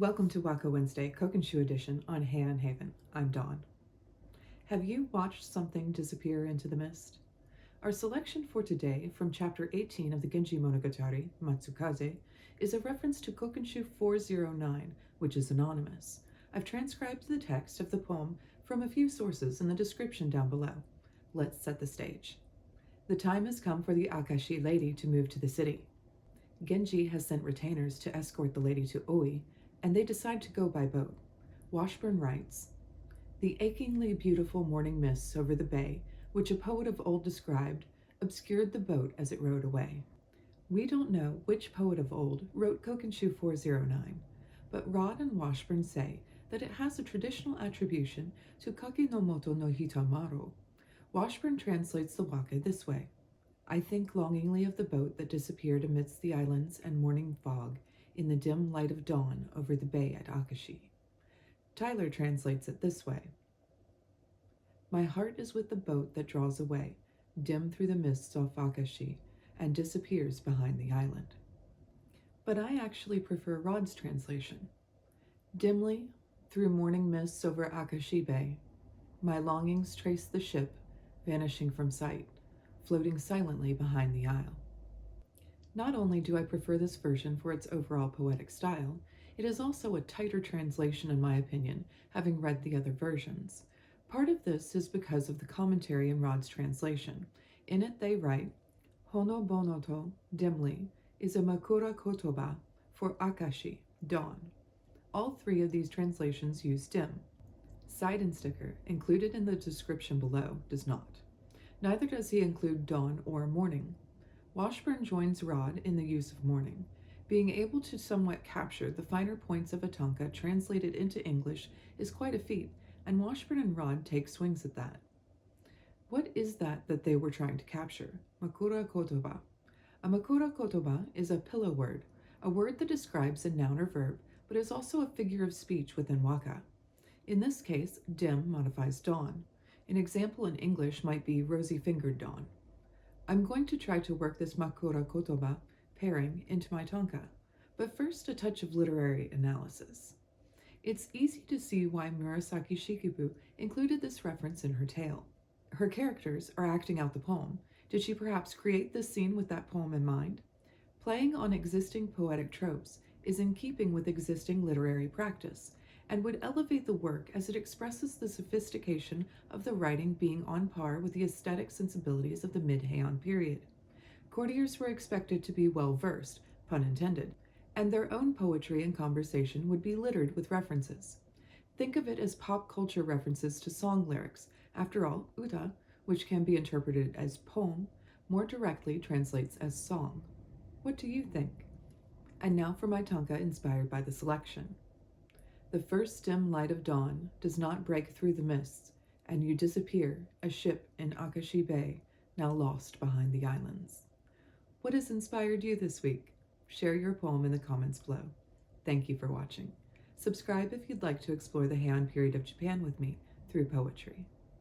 Welcome to Waka Wednesday, Kokinshu edition on Heian Haven. I'm Dawn. Have you watched something disappear into the mist? Our selection for today from chapter 18 of the Genji Monogatari, Matsukaze, is a reference to Kokinshu 409, which is anonymous. I've transcribed the text of the poem from a few sources in the description down below. Let's set the stage. The time has come for the Akashi lady to move to the city. Genji has sent retainers to escort the lady to Oi, and they decide to go by boat. Washburn writes, "The achingly beautiful morning mists over the bay, which a poet of old described, obscured the boat as it rowed away." We don't know which poet of old wrote Kokinshu 409, but Rod and Washburn say that it has a traditional attribution to Kaki no moto no hitamaro. Washburn translates the Waka this way: "I think longingly of the boat that disappeared amidst the islands and morning fog in the dim light of dawn over the bay at Akashi." Tyler translates it this way: "My heart is with the boat that draws away, dim through the mists off Akashi, and disappears behind the island." But I actually prefer Rod's translation. "Dimly, through morning mists over Akashi Bay, my longings trace the ship, vanishing from sight, floating silently behind the isle." Not only do I prefer this version for its overall poetic style, it is also a tighter translation in my opinion, having read the other versions. Part of this is because of the commentary in Rod's translation. In it they write, "Hono bonoto, dimly, is a makura kotoba for Akashi, dawn." All three of these translations use dim. Seidensticker, included in the description below, does not. Neither does he include dawn or morning. Washburn joins Rod in the use of morning. Being able to somewhat capture the finer points of a Tanka translated into English is quite a feat, and Washburn and Rod take swings at that. What is that they were trying to capture? Makura kotoba. A makura kotoba is a pillow word, a word that describes a noun or verb, but is also a figure of speech within Waka. In this case, dim modifies dawn. An example in English might be rosy-fingered dawn. I'm going to try to work this makura kotoba pairing into my Tanka, but first a touch of literary analysis. It's easy to see why Murasaki Shikibu included this reference in her tale. Her characters are acting out the poem. Did she perhaps create this scene with that poem in mind? Playing on existing poetic tropes is in keeping with existing literary practice, and would elevate the work as it expresses the sophistication of the writing being on par with the aesthetic sensibilities of the mid-Heian period. Courtiers were expected to be well-versed, pun intended, and their own poetry and conversation would be littered with references. Think of it as pop culture references to song lyrics. After all, uta, which can be interpreted as poem, more directly translates as song. What do you think? And now for my Tanka inspired by the selection. "The first dim light of dawn does not break through the mists, and you disappear, a ship in Akashi Bay, now lost behind the islands." What has inspired you this week? Share your poem in the comments below. Thank you for watching. Subscribe if you'd like to explore the Heian period of Japan with me through poetry.